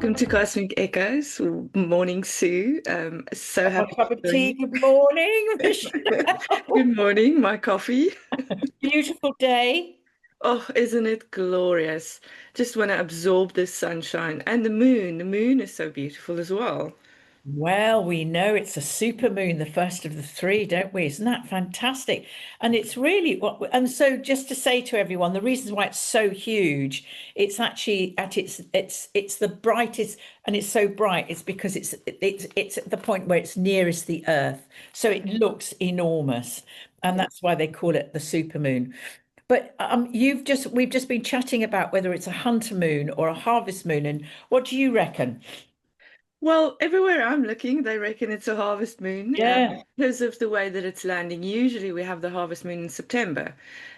Welcome to Cosmic Echoes. Morning, Sue. So A happy cup of to join tea. you. Good morning, Michelle. Good morning, my coffee. Beautiful day. Oh, isn't it glorious? Just want to absorb this sunshine and the moon. The moon is so beautiful as well. Well, we know it's a super moon, the first of the three, don't we? Isn't that fantastic? And it's really and so just to say to everyone, the reasons why it's so huge, it's actually at it's the brightest, and it's so bright, it's because it's at the point where it's nearest the Earth. So it looks enormous. And Yeah. that's why they call it the super moon. But we've just been chatting about whether it's a hunter moon or a harvest moon, and what do you reckon? Well, everywhere I'm looking, they reckon it's a harvest moon Yeah. because of the way that it's landing. Usually, we have the harvest moon in September.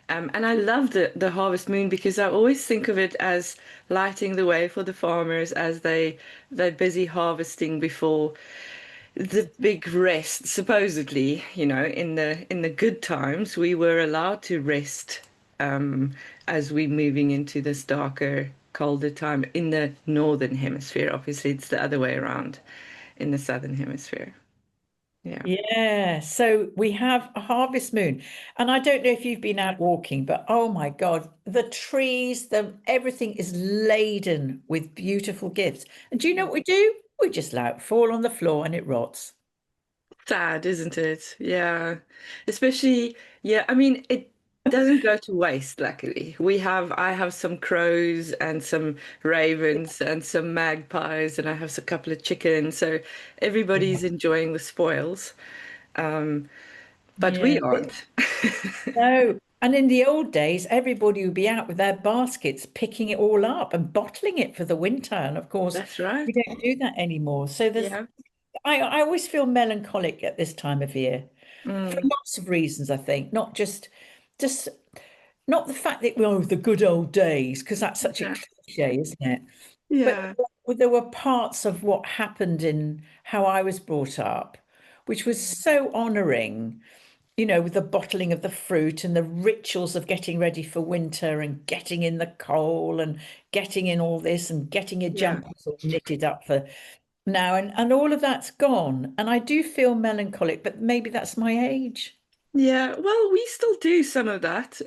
And I love the harvest moon because I always think of it as lighting the way for the farmers as they're busy harvesting before the big rest. Supposedly, in the good times, we were allowed to rest as we're moving into this darker, colder time in the northern hemisphere. Obviously, it's the other way around in the southern hemisphere. Yeah. Yeah, so we have a harvest moon, and I don't know if you've been out walking, but oh my God, the trees, the everything is laden with beautiful gifts. And do you know what we do? We just let it fall on the floor and it rots. Sad, isn't it? Yeah. Especially, yeah, I mean, it doesn't go to waste, luckily. I have some crows and some ravens and some magpies, and I have a couple of chickens. So everybody's enjoying the spoils. Um, but Yeah. we aren't. No. And in the old days, everybody would be out with their baskets, picking it all up and bottling it for the winter. And of course, That's right. we don't do that anymore. So Yeah. I always feel melancholic at this time of year for Mm, lots of reasons, I think, not just not the fact that, well, the good old days, because that's such a yeah. cliche, isn't it? But Yeah. there were parts of what happened in how I was brought up, which was so honoring, with the bottling of the fruit and the rituals of getting ready for winter and getting in the coal and getting in all this and getting your Yeah. jumpers all knitted up for now. And all of that's gone. And I do feel melancholic, but maybe that's my age. Yeah, well, we still do some of that.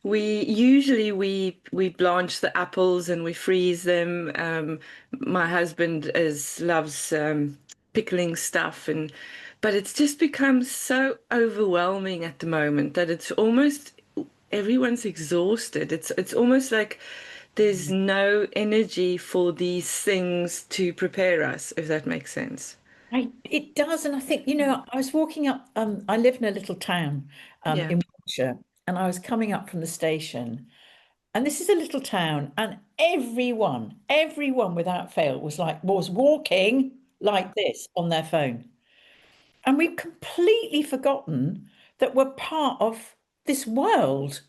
We blanch the apples and we freeze them. My husband is loves pickling stuff, and but it's just become so overwhelming at the moment that it's almost everyone's exhausted. It's almost like there's no energy for these things to prepare us, if that makes sense. It does, and I think, I was walking up, I live in a little town Yeah, in Wiltshire, and I was coming up from the station, and this is a little town, and everyone without fail was walking like this on their phone. And we've completely forgotten that we're part of this world.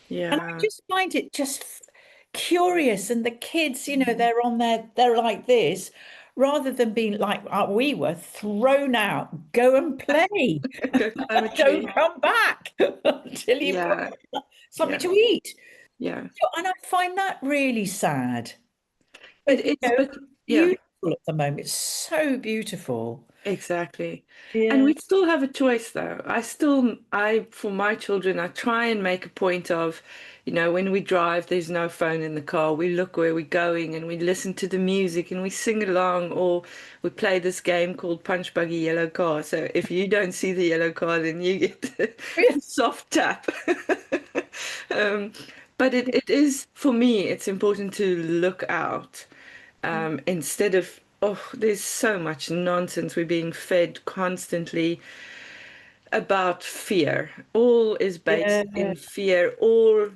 And I yeah, just find it just curious. And the kids, they're like this, rather than being like we were thrown out, go and play. go climb a Don't tree. come back until you've Yeah, got something yeah. to eat. Yeah. And I find that really sad. It, But it's but yeah, beautiful at the moment. It's so beautiful. exactly. And Yeah. we still have a choice though. I for my children, I try and make a point of, when we drive, there's no phone in the car. We look where we're going and we listen to the music and we sing along, or we play this game called Punch Buggy Yellow Car. So if you don't see the yellow car, then you get a soft tap. Um, but it is, for me, it's important to look out instead of, oh, there's so much nonsense we're being fed constantly about fear. All is based Yeah. in fear or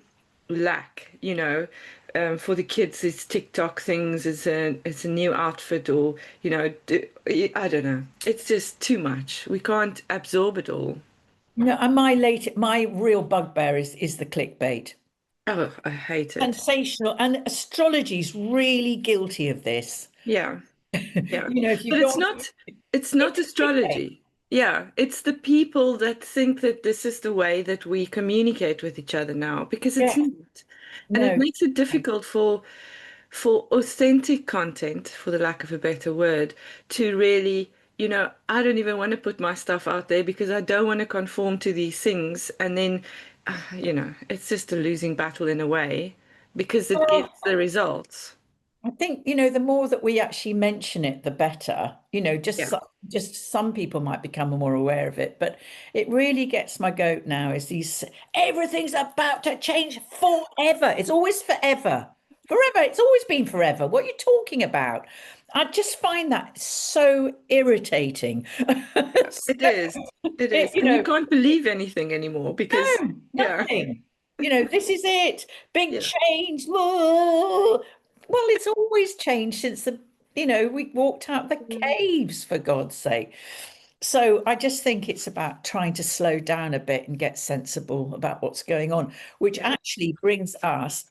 lack, for the kids, it's TikTok things, it's a new outfit, or I don't know. It's just too much. We can't absorb it all. No, and my real bugbear is the clickbait. Oh, I hate it. Sensational, and astrology's really guilty of this. Yeah. Yeah. If you But go it's on, not it's clickbait. astrology. Yeah, it's the people that think that this is the way that we communicate with each other now, because it's Yeah, not. And it no, makes it difficult for authentic content, for the lack of a better word, to really, I don't even want to put my stuff out there because I don't want to conform to these things. And then, it's just a losing battle in a way because it gives the results. I think, the more that we actually mention it, the better. Yeah. Just some people might become more aware of it, but it really gets my goat now is these everything's about to change forever. It's always forever. Forever. It's always been forever. What are you talking about? I just find that so irritating. It is. It It, is. And you can't believe anything anymore because, no, yeah, nothing. This is it. Big yeah. change. Whoa. Well, it's always changed since we walked out the Mm. caves, for God's sake. So I just think it's about trying to slow down a bit and get sensible about what's going on, which Yeah. actually brings us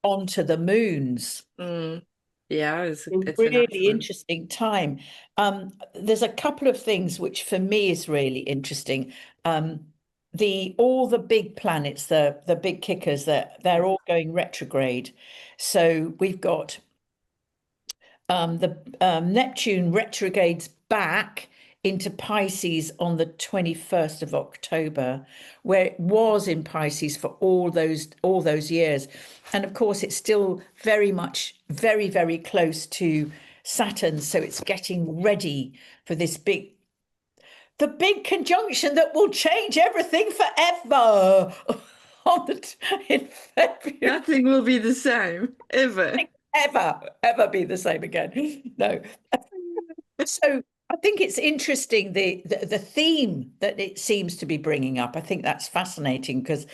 onto the moons. Mm. Yeah, A it's a nice really one. interesting time. There's a couple of things which for me is really interesting. Um, the all the big planets, the big kickers, that they're all going retrograde. So we've got the Neptune retrogrades back into Pisces on the 21st of October, where it was in Pisces for all those years. And of course, it's still very much very, very close to Saturn. So it's getting ready for the big conjunction that will change everything forever in February. Nothing will be the same ever. Ever be the same again. No. So I think it's interesting the theme that it seems to be bringing up. I think that's fascinating because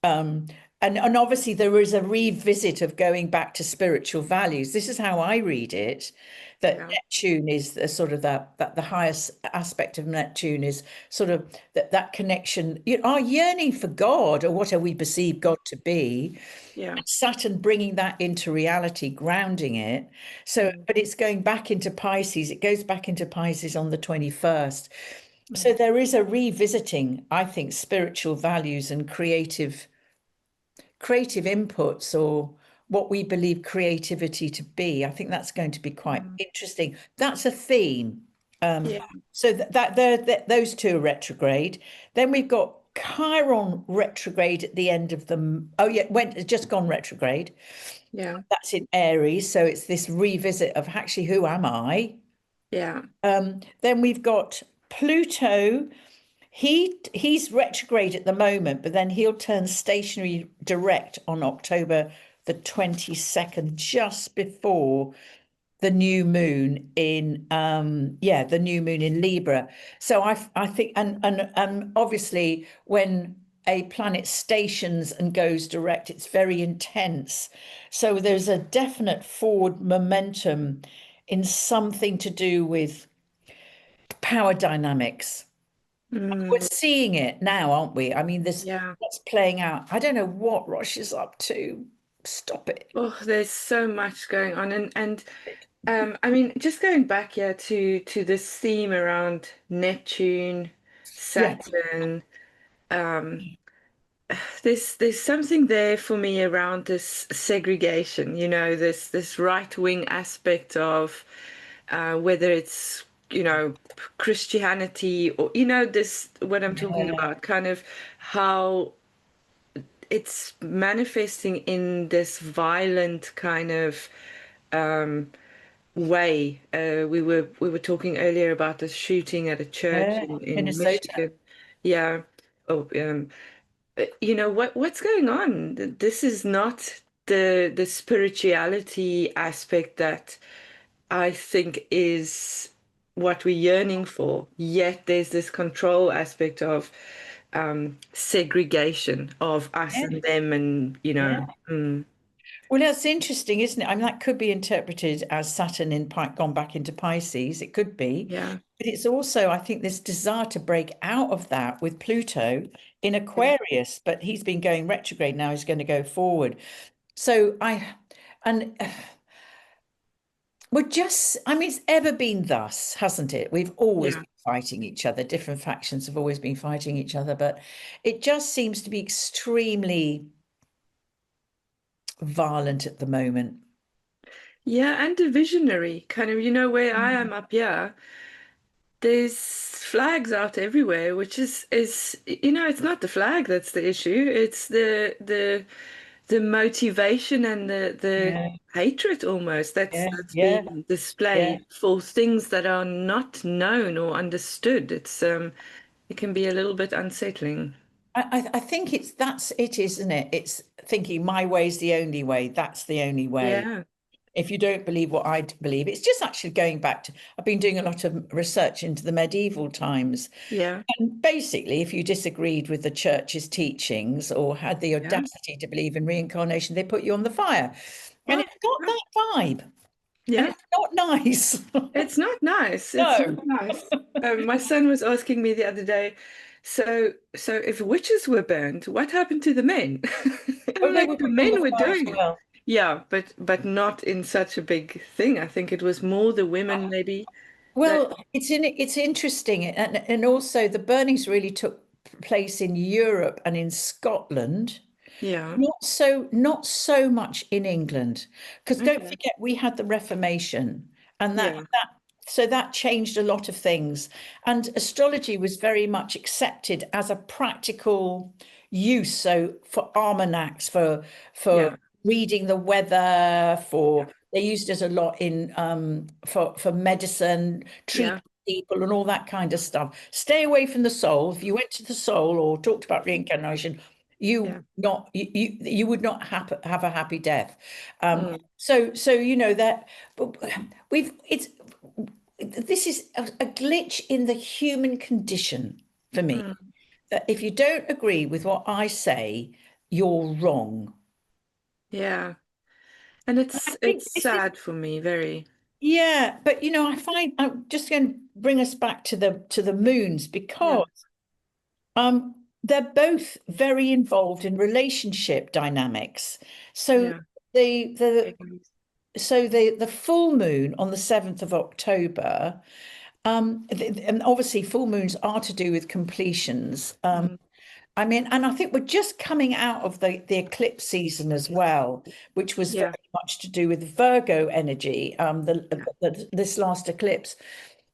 um and obviously there is a revisit of going back to spiritual values. This is how I read it, that Yeah. Neptune is the sort of that the highest aspect of Neptune is sort of that connection, our yearning for God, or whatever we perceive God to be, Yeah. Saturn bringing that into reality, grounding it. So, Mm. but it's going back into Pisces. It goes back into Pisces on the 21st. So Mm. there is a revisiting, I think, spiritual values and creative inputs, or what we believe creativity to be. I think that's going to be quite Mm. interesting. That's a theme. Um, Yeah. so those two are retrograde. Then we've got Chiron retrograde at the end of the. Oh yeah, went just gone retrograde. Yeah. That's in Aries, so it's this revisit of actually who am I? Yeah. Then we've got Pluto. He's retrograde at the moment, but then he'll turn stationary direct on October the 22nd, just before the new moon in the new moon in Libra. So I think, and obviously when a planet stations and goes direct, it's very intense. So there's a definite forward momentum in something to do with power dynamics. We're Mm. seeing it now, aren't we? I mean, this Yeah. what's playing out. I don't know what Rosh is up to. Stop it. Oh, there's so much going on, and I mean, just going back here to this theme around Neptune, Yeah. Saturn. Um, there's something there for me around this segregation, this right-wing aspect of whether it's, Christianity or, this what I'm talking Yeah. about, kind of how it's manifesting in this violent kind of way. We were talking earlier about the shooting at a church Yeah. in Minnesota. Michigan. Yeah. Oh, what's going on? This is not the spirituality aspect that I think is what we're yearning for. Yet there's this control aspect of segregation of us Yeah. and them, and Yeah. Well, that's interesting, isn't it? I mean, that could be interpreted as Saturn in gone back into Pisces. It could be. yeah, But it's also, I think, this desire to break out of that with Pluto in yeah, Aquarius, but he's been going retrograde now, he's going to go forward. So and we're just, I mean, it's ever been thus, hasn't it? We've always yeah. been fighting each other. Different factions have always been fighting each other, but it just seems to be extremely violent at the moment. Yeah, and a visionary kind of, where I am up here, there's flags out everywhere, which is it's not the flag that's the issue. It's the motivation and the Yeah, hatred almost yeah, that's yeah, being yeah. displayed for things that are not known or understood. It can be a little bit unsettling. I think that's it, isn't it? It's thinking my way's the only way. That's the only way. Yeah, If you don't believe what I believe, it's just actually going back to, I've been doing a lot of research into the medieval times. yeah, And basically, if you disagreed with the church's teachings or had the yeah. audacity to believe in reincarnation, they put you on the fire. And Well, it's got that vibe. And yeah. it's not nice. It's not nice. It's not No. nice. My son was asking me the other day, so if witches were burned, what happened to the men? Oh, I'm they like, were the put on the men were fire as doing it. well. Yeah, but not in such a big thing. I think it was more the women maybe that Well, it's interesting, and also the burnings really took place in Europe and in Scotland. yeah. Not so much in England, because don't Okay. forget we had the Reformation, and that Yeah. that so that changed a lot of things. And astrology was very much accepted as a practical use. So for almanacs, for Yeah. reading the weather, Yeah. for they used it a lot in for medicine, Yeah. treating people, and all that kind of stuff. Stay away from the soul. If you went to the soul or talked about reincarnation, Yeah. you would not have a happy death. Um, Mm, so that but we've it's this is a glitch in the human condition for me. mm, That if you don't agree with what I say, you're wrong. yeah. And And I it's think it's this is sad for me, very. yeah, but I find I'm just going to bring us back to the moons Yeah. because they're both very involved in relationship dynamics. So Yeah. the Very the full moon on the 7th of October, and obviously full moons are to do with completions. mm, I mean, and I think we're just coming out of the eclipse season as well, which was very yeah. much to do with Virgo energy, Yeah. this last eclipse.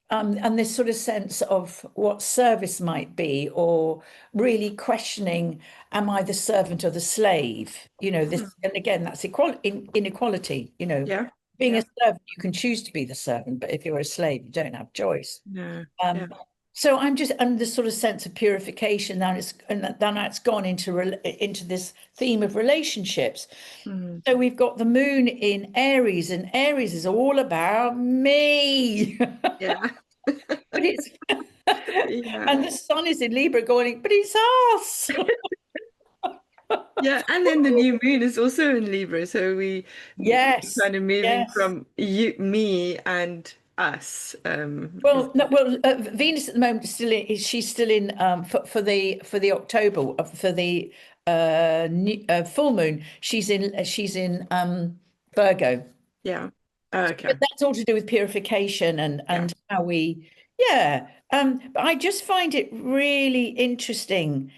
And this sort of sense of what service might be, or really questioning, am I the servant or the slave? Mm, This, and again, that's inequality. yeah. Being a Yeah. servant, you can choose to be the servant, but if you're a slave, you don't have choice. No. Yeah. Um, so I'm this sort of sense of purification now. Now it's gone into this theme of relationships. Mm, So we've got the moon in Aries, and Aries is all about me. yeah. But it's Yeah. and the sun is in Libra going, but it's us. Yeah. And then the new moon is also in Libra. So we Yes, kind of moving yes. from you, me and us. Venus at the moment is still in, she's still in for the October for the full moon. She's in Virgo. Yeah. Okay. But that's all to do with purification and Yeah. how we yeah. But I just find it really interesting,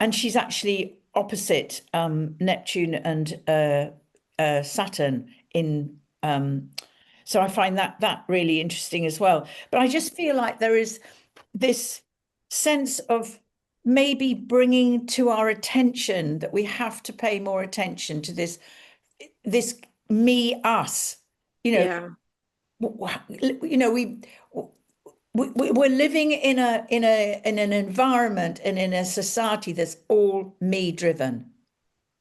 and she's actually opposite Neptune and Saturn in so I find that really interesting as well. But I just feel like there is this sense of maybe bringing to our attention that we have to pay more attention to this me us. You know, Yeah. you know we're living in an environment and in a society that's all me driven.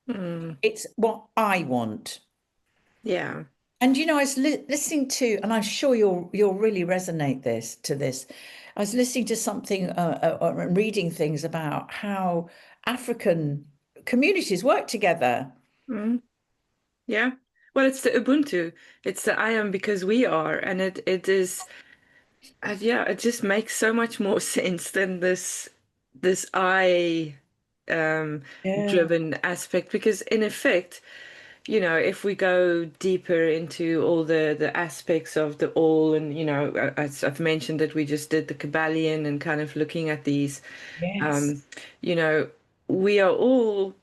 Mm, It's what I want. yeah. And I was listening to, and I'm sure you'll really resonate this. I was listening to something and reading things about how African communities work together. Mm, yeah. Well, it's the Ubuntu. It's the I am because we are, and it is. Yeah, it just makes so much more sense than this I um Yeah. driven aspect because in effect, if we go deeper into all the aspects of the all and as I've mentioned that we just did the Kabbalion and kind of looking at these Yes. um you know we are all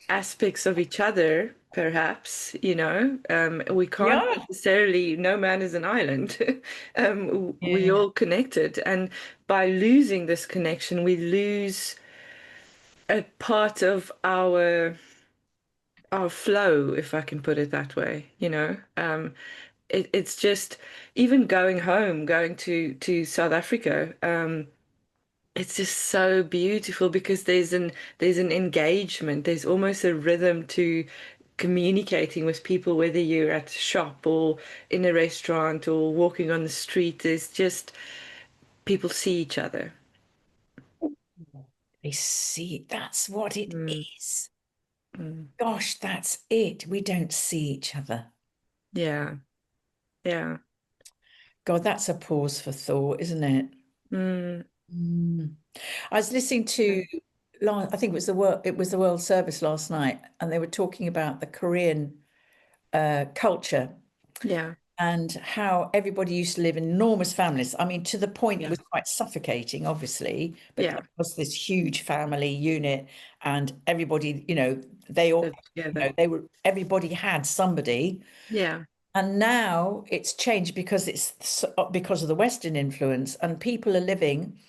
aspects of each other perhaps, we can't Yeah. necessarily, no man is an island. We Yeah. all connected, and by losing this connection, we lose a part of our flow, if I can put it that way, it's just even going home, going to South Africa. It's just so beautiful because there's an engagement. There's almost a rhythm to communicating with people, whether you're at a shop or in a restaurant or walking on the street. There's just people see each other. They see, that's what it Mm, is. mm. Gosh, that's it. We don't see each other. Yeah, yeah. God, that's a pause for thought, isn't it? Mm, Mm. I was listening to, I think it was the World Service last night, and they were talking about the Korean culture yeah, and how everybody used to live in enormous families. I mean, to the point it yeah, was quite suffocating, obviously, but yeah. there was this huge family unit, and everybody, they all, Live together. everybody had somebody. Yeah. And now it's changed because because of the Western influence, and people are living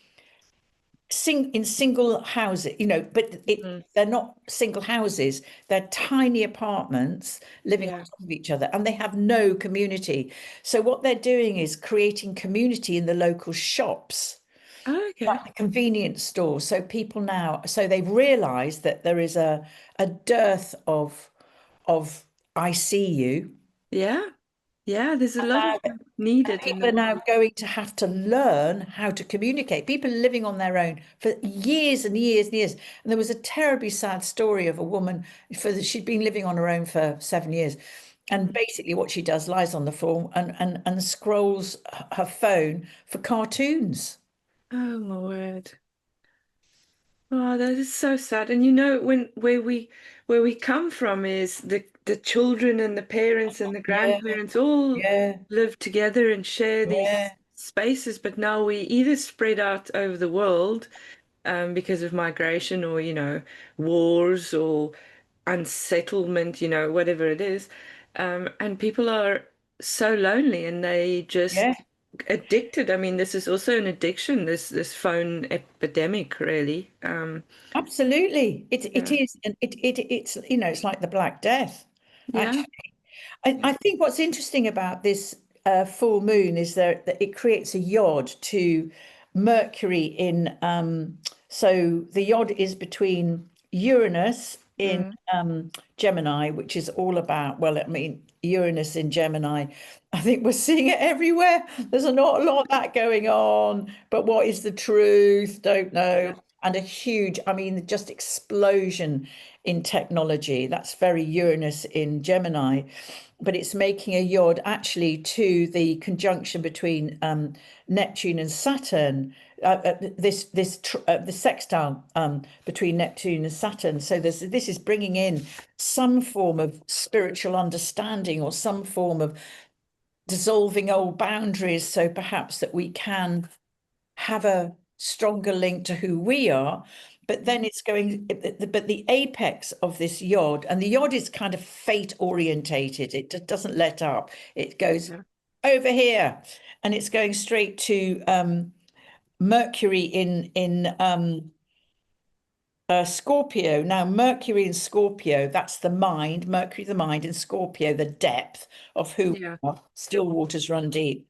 in single houses, but Mm, they're not single houses. They're tiny apartments living on yeah. top of each other, and they have no community. So what they're doing is creating community in the local shops, Oh, like okay. the convenience stores. So they've realized that there is a dearth of I see you. Yeah. Yeah. There's a lot of that needed in People the are now world. going to have to learn how to communicate. People are living on their own for years and years and years. And there was a terribly sad story of a woman she'd been living on her own for 7 years. And Mm. basically what she does, lies on the floor and scrolls her phone for cartoons. Oh my word. Oh, that is so sad. And when where we come from is the children and the parents and the Yeah, grandparents all yeah, live together and share these yeah, spaces, but now we either spread out over the world because of migration or, wars or unsettlement, whatever it is. And people are so lonely and they yeah. just addicted. I mean, this is also an addiction, this phone epidemic, really. Absolutely. It Yeah. is, and it's it's like the Black Death, Yeah. actually. I think what's interesting about this full moon is that it creates a yod to Mercury in. So the yod is between Uranus in Mm. Gemini, which is all about, well, I mean, Uranus in Gemini. I think we're seeing it everywhere. There's not a lot of that going on, but what is the truth? Don't know. Yeah. And a huge, I mean, just explosion in technology. That's very Uranus in Gemini, but it's making a yod actually to the conjunction between Neptune and Saturn. The sextile between Neptune and Saturn. So this is bringing in some form of spiritual understanding or some form of dissolving old boundaries, so perhaps that we can have a stronger link to who we are. But then it's going, but the apex of this yod, and the yod is kind of fate orientated. It doesn't let up. It goes Yeah. over here, and it's going straight to Mercury in Scorpio. Now, Mercury in Scorpio, that's the mind. Mercury, the mind, in Scorpio, the depth of who Yeah. we are. Still waters run deep.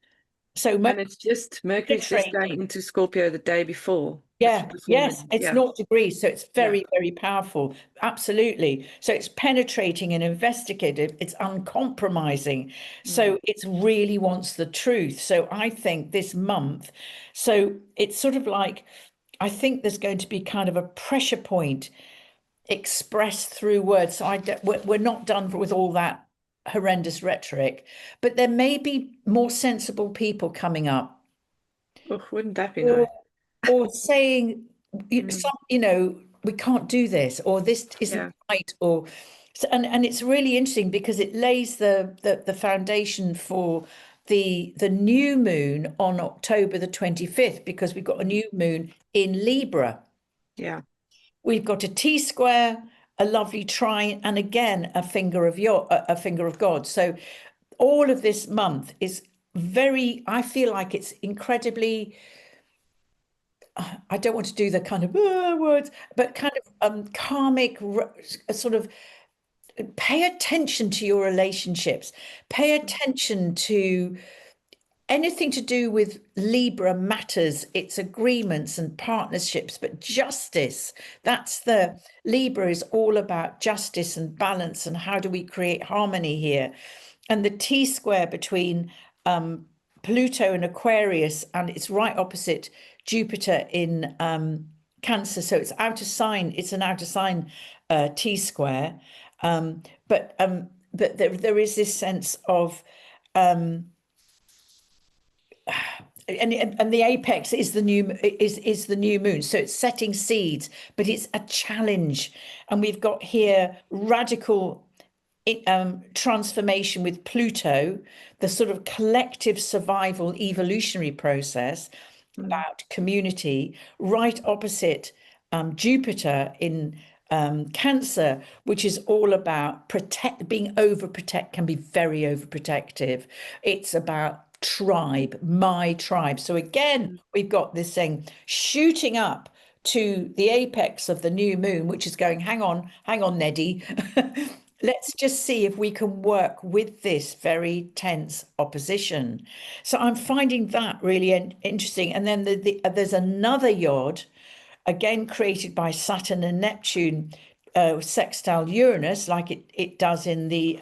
So And Mercury's just going penetrating. into Scorpio the day before, Yeah, the full yes, moon. it's Yeah. 0 degrees, so it's Yeah. very, very powerful. Absolutely. So it's penetrating and investigative, it's uncompromising. Mm. So it really wants the truth. So I think this month, so it's sort of like, I think there's going to be kind of a pressure point expressed through words. So we're not done with all that horrendous rhetoric, but there may be more sensible people coming up Oh, wouldn't that be or nice? or saying Mm. we can't do this or this isn't Yeah. right or so, and it's really interesting because it lays the foundation for the new moon on October the 25th, because we've got a Mm. new moon in Libra. Yeah. We've got a T square a lovely trine, and again a finger of God. So all of this month is very, I feel like it's incredibly, I don't want to do the kind of words, but kind of karmic, sort of pay attention to your relationships, pay attention to anything to do with Libra matters, it's agreements and partnerships, but justice. That's the Libra is all about justice and balance and how do we create harmony here. And the T square between Pluto and Aquarius, and it's right opposite Jupiter in Cancer. So it's out of sign, it's an out of sign T square. But there is this sense of and the apex is the new moon, so it's setting seeds, but it's a challenge. And we've got here radical transformation with Pluto, the sort of collective survival evolutionary process about community, right opposite Jupiter in Cancer, which is all about being overprotect, can be very overprotective. It's about tribe, my tribe. So again, we've got this thing shooting up to the apex of the new moon, which is going, hang on, Neddy. Let's just see if we can work with this very tense opposition. So I'm finding that really interesting. And then there's another yod, again created by Saturn and Neptune, sextile Uranus, like it does in the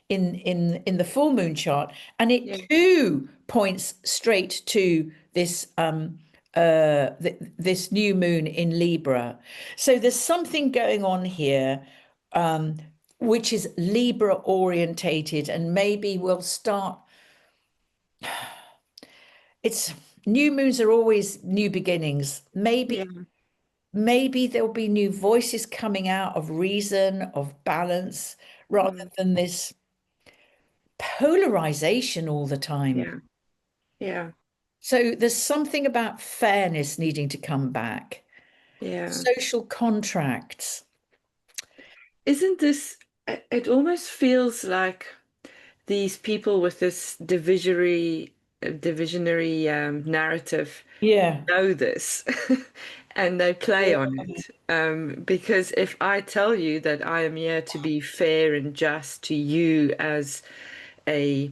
in the full moon chart, and it too points straight to this this new moon in Libra. So there's something going on here, which is Libra orientated, and maybe we'll start. It's new moons are always new beginnings. Maybe there'll be new voices coming out of reason, of balance, rather than this polarization all the time. Yeah. Yeah. So there's something about fairness needing to come back. Yeah. Social contracts. Isn't this, it almost feels like these people with this divisionary narrative Yeah. know this and they play on it. Because if I tell you that I am here to be fair and just to you as a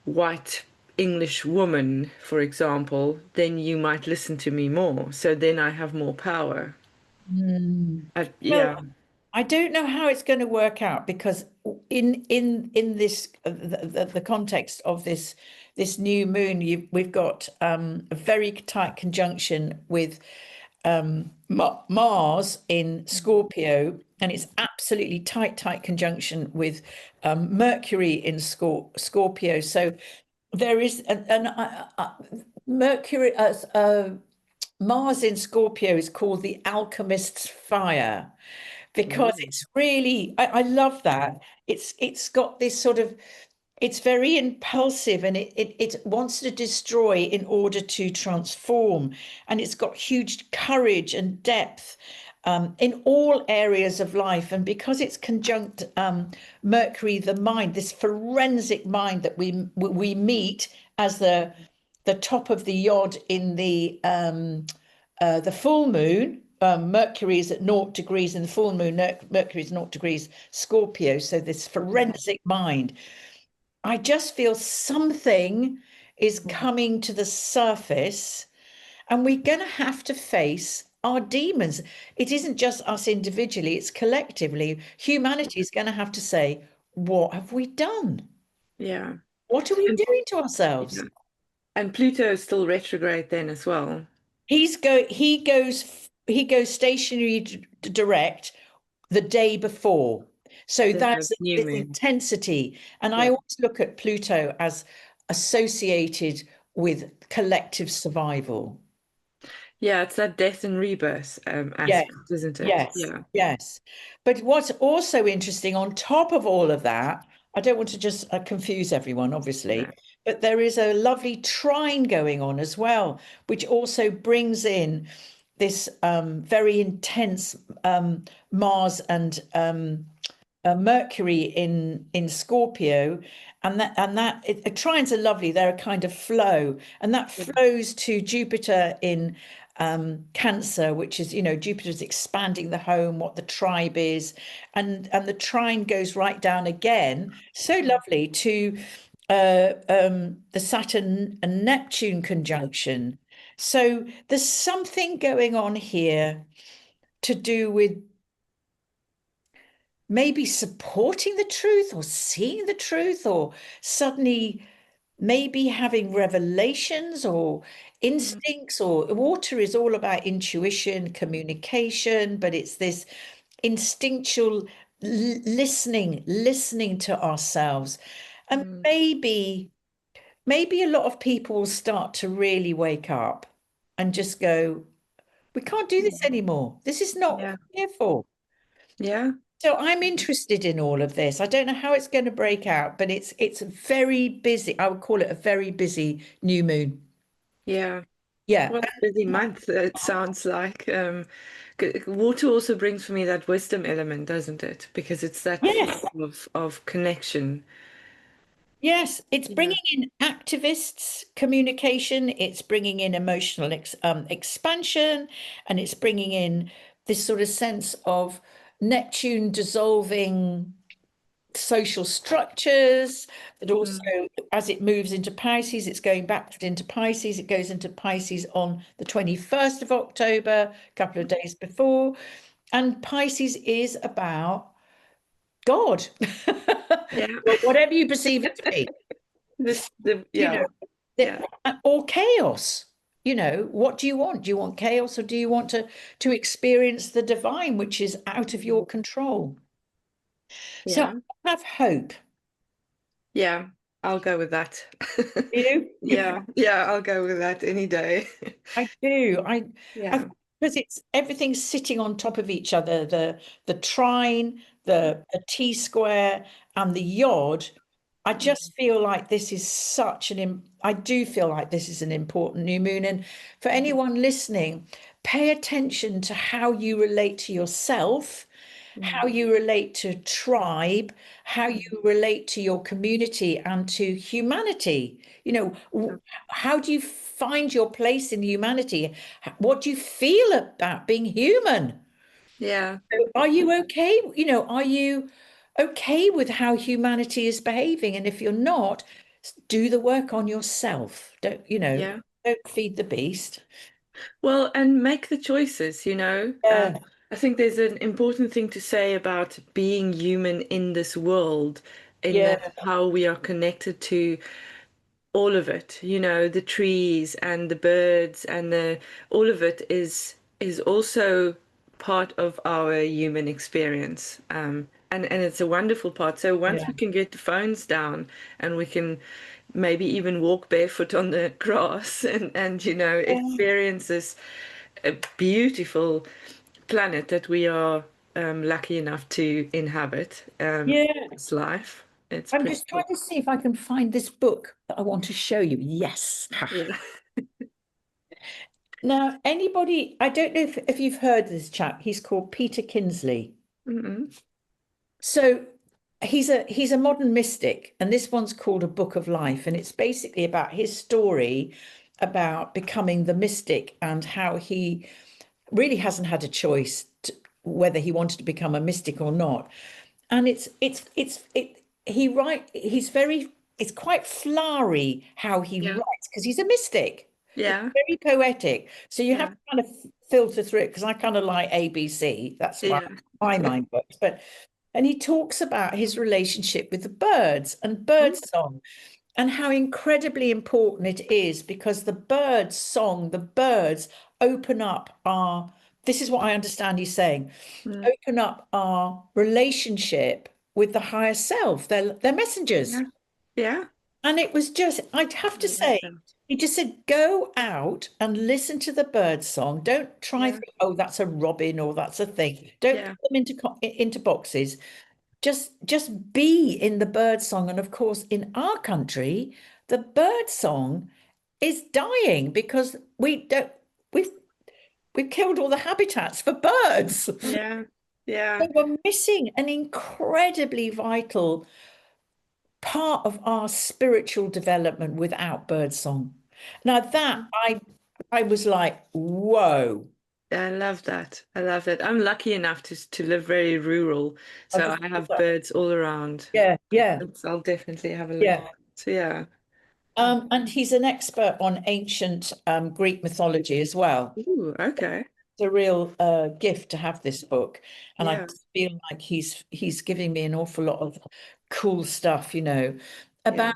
white English woman, for example, then you might listen to me more. So then I have more power. Well, Yeah, I don't know how it's going to work out because in this the context of this new moon, we've got a very tight conjunction with Mars in Scorpio, and it's absolutely tight conjunction with Mercury in Scorpio. So there is Mercury Mars in Scorpio is called the alchemist's fire because it's really I love that. It's got this sort of it's very impulsive and it wants to destroy in order to transform. And it's got huge courage and depth in all areas of life. And because it's conjunct Mercury, the mind, this forensic mind that we meet as the top of the yod in the full moon. Mercury is at 0 degrees in the full moon. Mercury is 0 degrees Scorpio. So this forensic mind. I just feel something is coming to the surface, and we're going to have to face our demons. It isn't just us individually, it's collectively. Humanity is going to have to say, what have we done? yeah. What are we And doing to yeah. ourselves? And Pluto is still retrograde then as well. He goes stationary direct the day before. So The that's new this moon. intensity. And I Yeah. always look at Pluto as associated with collective survival. Yeah, it's that death and rebirth Yes, aspect, isn't it? yes, Yeah. yes. But what's also interesting on top of all of that, I don't want to just confuse everyone, No. obviously, but there is a lovely trine going on as well, which also brings in this very intense Mars and Mercury in Scorpio, and trines are lovely. They're a kind of flow, and that Yeah. flows to Jupiter in Cancer, which is, Jupiter's expanding the home, what the tribe is, and the trine goes right down again. So Mm, lovely to the Saturn and Neptune conjunction. So there's something going on here to do with maybe supporting the truth or seeing the truth or suddenly maybe having revelations or mm, instincts. Or water is all about intuition, communication, but it's this instinctual listening to ourselves. And mm. maybe a lot of people will start to really wake up and just go, we can't do this Mm. anymore. This is not what Yeah. we're here for. Yeah. So I'm interested in all of this. I don't know how it's going to break out, but it's very busy. I would call it a very busy new moon. Yeah. Yeah. Well, busy month, it sounds like. Water also brings for me that wisdom element, doesn't it? Because it's that Yes. flow of connection. Yes. It's Yeah. bringing in activists, communication. It's bringing in emotional expansion, and it's bringing in this sort of sense of Neptune dissolving social structures, but also Mm. as it moves into Pisces, it's going back into Pisces. It goes into Pisces on the 21st of October, a couple of days before. And Pisces is about God, Yeah. or whatever you perceive it to be, you Yeah. know, Yeah. or chaos. What do you want? Do you want chaos, or do you want to experience the divine, which is out of your control? So Yeah. I have hope. Yeah. I'll go with that. You? Yeah. Yeah. I'll go with that any day. I do. I Yeah. because it's everything's sitting on top of each other. The trine, the T square, and the yod. I Mm. just feel like this is I do feel like this is an important new moon. And for anyone listening, pay attention to how you relate to yourself, how Mm. you relate to tribe, how you Mm. relate to your community and to humanity. Yeah. How do you find your place in humanity? What do you feel about being human? Yeah. Are you okay? Are you okay with how humanity is behaving? And if you're not, do the work on yourself. Yeah. Don't feed the beast. Well, and make the choices, you know. Yeah, I think there's an important thing to say about being human in this world, in yeah, that how we are connected to all of it, you know, the trees and the birds and the all of it is also part of our human experience. And it's a wonderful part. So once yeah. we can get the phones down and we can maybe even walk barefoot on the grass and you know Yeah. experience this beautiful planet that we are lucky enough to inhabit Yeah. this life. It's I'm pretty just trying cool. to see if I can find this book that I want to show you. Yes. Yeah. Now, I don't know if you've heard this chap. He's called Peter Kinsley. Mm-mm. So he's a modern mystic, and this one's called A Book of Life, and it's basically about his story about becoming the mystic and how he really hasn't had a choice whether he wanted to become a mystic or not. And he's very, it's quite flowery how he Yeah. writes because he's a mystic. It's Yeah. very poetic. So you have Yeah. to kind of filter through it because I kind of like ABC. That's why Yeah. my mind works. And he talks about his relationship with the birds and bird Mm, song and how incredibly important it is because the birds song, the birds open up this is what I understand he's saying, mm. open up our relationship with the higher self. They're messengers. Yeah. Yeah. And it was just, I'd have to I love say, that. he just said, go out and listen to the bird song. Don't try and Yeah. think, oh, that's a robin or that's a thing. Don't put Yeah. them into boxes. Just be in the bird song. And of course, in our country, the bird song is dying because we've we've killed all the habitats for birds. Yeah. So Yeah. we're missing an incredibly vital part of our spiritual development without birdsong. Now that I was like, whoa. I love that. I love that. I'm lucky enough to live very rural, I so just I have birds all around. yeah, yeah, I'll definitely have a look. yeah. So yeah. And he's an expert on ancient Greek mythology as well. Ooh, okay. It's a real gift to have this book, and I Yeah. feel like he's giving me an awful lot of cool stuff, Yeah. about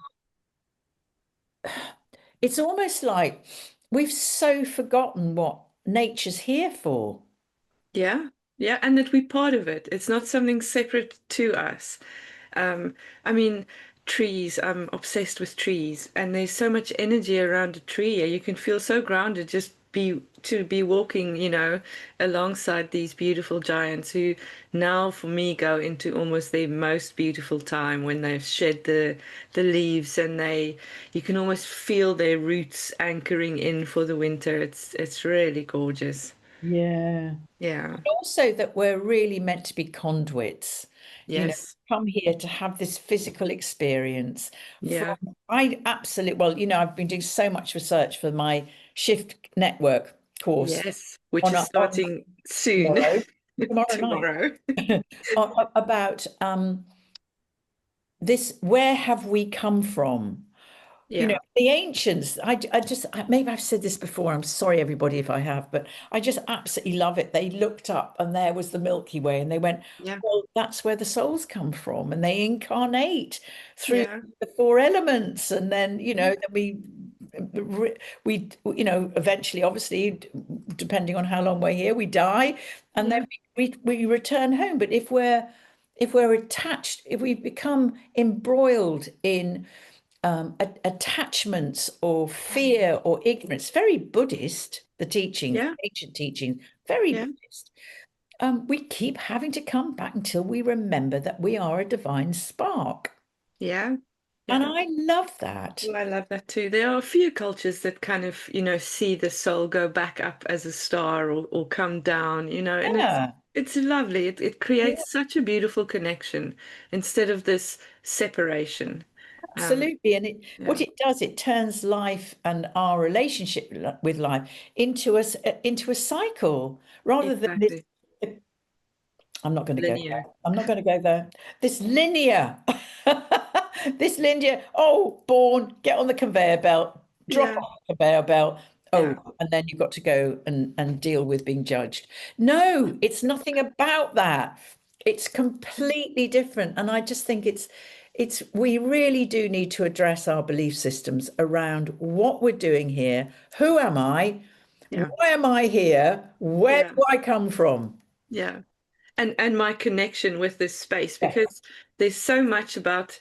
it's almost like we've so forgotten what nature's here for. Yeah. Yeah. And that we're part of it. It's not something separate to us. I mean, trees, I'm obsessed with trees, and there's so much energy around a tree. You can feel so grounded just be walking, alongside these beautiful giants who now for me go into almost their most beautiful time when they've shed the leaves and you can almost feel their roots anchoring in for the winter. It's really gorgeous. Yeah. Yeah. Also that we're really meant to be conduits, Yes. come here to have this physical experience from Yeah. I absolutely well, I've been doing so much research for my Shift Network course Yes. Which is on starting soon. tomorrow, tomorrow night, Tomorrow. about this, where have we come from? Yeah. The ancients, maybe I've said this before. I'm sorry, everybody, if I have, but I just absolutely love it. They looked up and there was the Milky Way, and they went, Yeah. well, that's where the souls come from, and they incarnate through Yeah. the four elements, and then Yeah. then eventually, obviously, depending on how long we're here, we die, and then Yeah. we return home. But if we're attached, if we become embroiled in attachments or fear or ignorance, very Buddhist, the teachings, Yeah. ancient teachings, very Yeah. Buddhist. We keep having to come back until we remember that we are a divine spark. Yeah. And Yeah. I love that. Well, I love that too. There are a few cultures that kind of, see the soul go back up as a star or come down, and Yeah, it's lovely. It yeah, creates such a beautiful connection instead of this separation. Um, absolutely. And what yeah, it does, it turns life and our relationship with life into a cycle rather than this. exactly. I'm not going to go there. Linear. I'm not going to go there. This linear, this linear. Oh, born, get on the conveyor belt, drop Yeah. off the conveyor belt. Yeah. Oh, and then you've got to go and deal with being judged. No, it's nothing about that. It's completely different. And I just think we really do need to address our belief systems around what we're doing here. Who am I? Yeah. Why am I here? Where Yeah. do I come from? Yeah. And my connection with this space Yeah. because there's so much about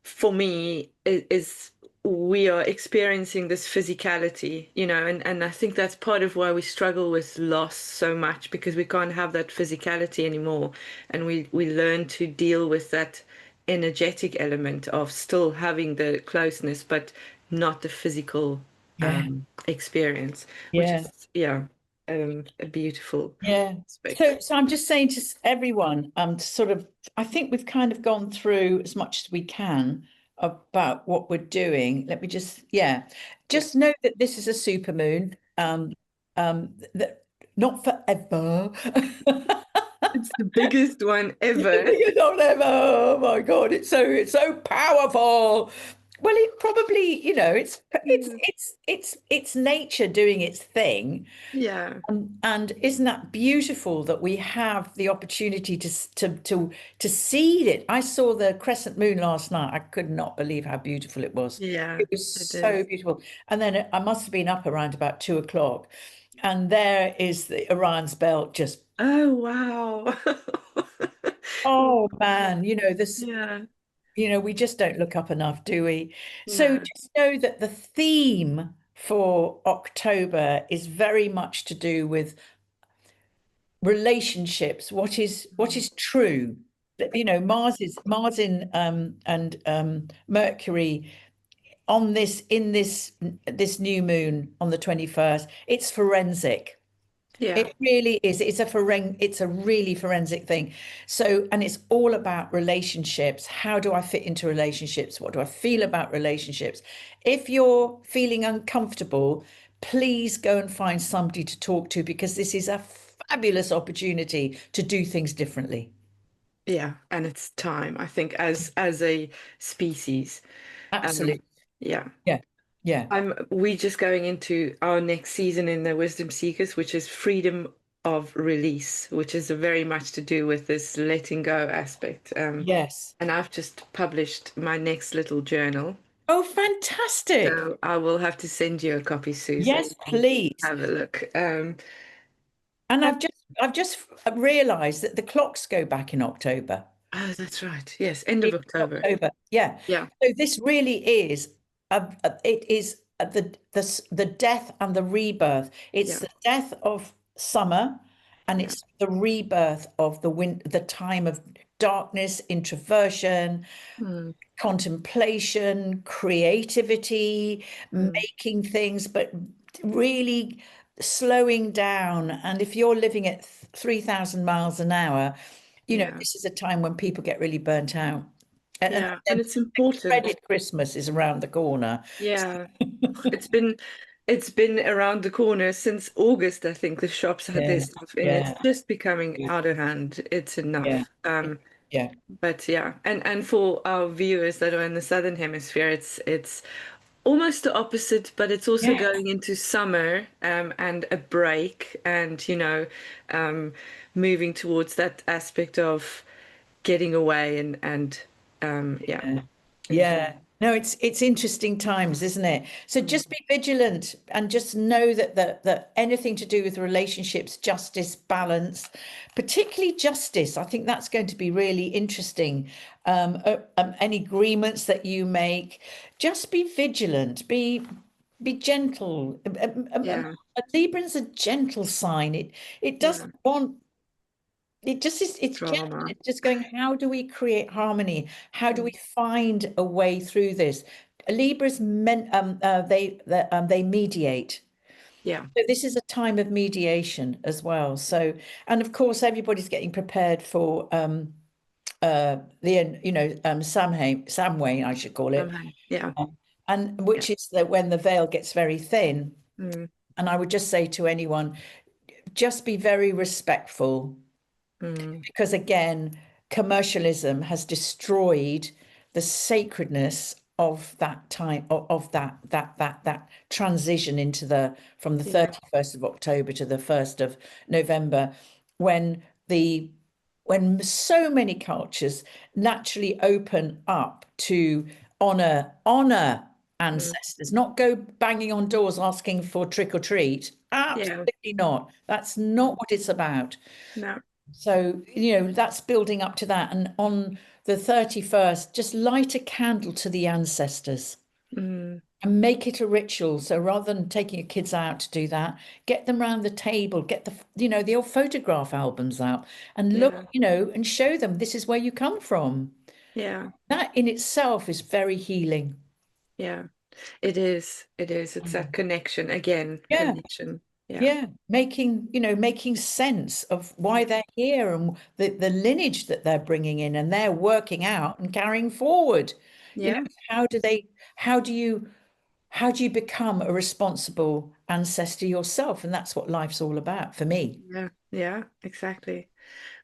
for me is we are experiencing this physicality, and I think that's part of why we struggle with loss so much because we can't have that physicality anymore, and we learn to deal with that energetic element of still having the closeness but not the physical Yeah. experience, which Yeah. is a beautiful Yeah. aspect. So I'm just saying to everyone, to sort of, I think we've kind of gone through as much as we can about what we're doing. Let me Yeah, just know that this is a super moon. That not forever. it's the biggest one ever. You don't ever. Oh my God, it's so powerful. Well, it probably, it's nature doing its thing. Yeah, And isn't that beautiful that we have the opportunity to see it? I saw the crescent moon last night. I could not believe how beautiful it was. yeah, It was it so is. beautiful. And then I must have been up around about 2 o'clock, and there is the Orion's belt just, Oh, wow. oh man, this, Yeah, we just don't look up enough, do we? So no, just know that the theme for October is very much to do with relationships, what is true. Mars in and Mercury on this in this new moon on the 21st, it's forensic. Yeah. It really is. It's a really forensic thing. So, and it's all about relationships. How do I fit into relationships? What do I feel about relationships? If you're feeling uncomfortable, please go and find somebody to talk to, because this is a fabulous opportunity to do things differently. Yeah. And it's time, I think, as a species. Um, Absolutely. yeah. Yeah. Yeah. We just going into our next season in the Wisdom Seekers, which is freedom of release, which is very much to do with this letting go aspect. Yes. And I've just published my next little journal. Oh, fantastic. So I will have to send you a copy, Sue, so Yes, you can please. have a look. And Have, I've just realized that the clocks go back in October. oh, that's right. Yes, end of In October. October. Yeah. Yeah, So this really is it is the death and the rebirth. It's yeah, the death of summer, and yeah, it's the rebirth of the time of darkness, introversion, mm, contemplation, creativity, mm, making things, but really slowing down. And if you're living at 3,000 miles an hour, yeah, this is a time when people get really burnt out. And yeah. then And it's important. dreaded Christmas is around the corner. Yeah. It's been it's been around the corner since August, I think the shops had Yeah, their stuff in. It's yeah, just becoming yeah, out of hand. It's yeah, enough. yeah, But yeah, and for our viewers that are in the Southern Hemisphere, it's almost the opposite, but it's also yeah, going into summer, and a break, and um, moving towards that aspect of getting away and yeah, yeah. enjoy. Yeah. No, it's interesting times, isn't it? So Mm. just be vigilant and just know that anything to do with relationships, justice, balance, particularly justice, I think that's going to be really interesting. Any agreements that you make, just be vigilant, be gentle. Yeah, A Libra's a gentle sign. It yeah, doesn't want it just is, it's gentle. drama. It's just going, how do we create harmony? How do we Mm. find a way through this? Libras meant they mediate. Yeah, So this is a time of mediation as well. So, and of course everybody's getting prepared for Samhain, I should call it. somehow. Yeah, And yeah. which is that when the veil gets very thin. Mm, And I would just say to anyone, just be very respectful, mm, because again, commercialism has destroyed the sacredness of that time of that transition into the from the yeah, 31st of October to the 1st of November, when the when so many cultures naturally open up to honor mm, ancestors, not go banging on doors asking for trick or treat. yeah. Absolutely not. That's not what it's about. No. So, that's building up to that. And on the 31st, just light a candle to the ancestors Mm, and make it a ritual. So rather than taking your kids out to do that, get them around the table, get the old photograph albums out and look, yeah, and show them this is where you come from. yeah, That in itself is very healing. yeah. It is. It is. It's that connection again. Yeah. Connection. Yeah. Yeah, making sense of why Yeah. they're here and the lineage that they're bringing in, and they're working out and carrying forward. Yeah. How do they, how do you become a responsible ancestor yourself? And that's what life's all about for me. Yeah. Yeah. Exactly.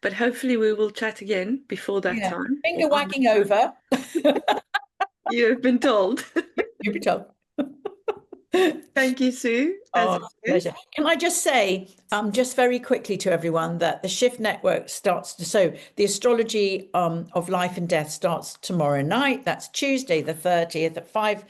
But hopefully we will chat again before that Yeah. time or Finger on that wagging time. over. You have been told. You be told. Thank you, Sue, as Oh, always. pleasure. Can I just say, just very quickly to everyone that the Shift Network so the astrology of life and death starts tomorrow night. That's Tuesday, the 30th at 5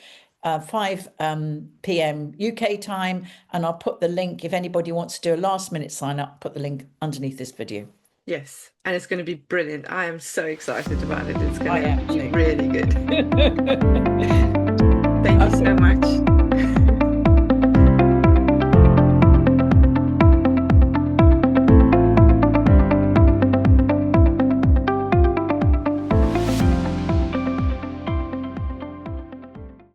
p.m. UK time. And I'll put the link if anybody wants to do a last minute sign up, put the link underneath this video. Yes. And it's going to be brilliant. I am so excited about it. It's going I to am be too. really good. Thank you so much.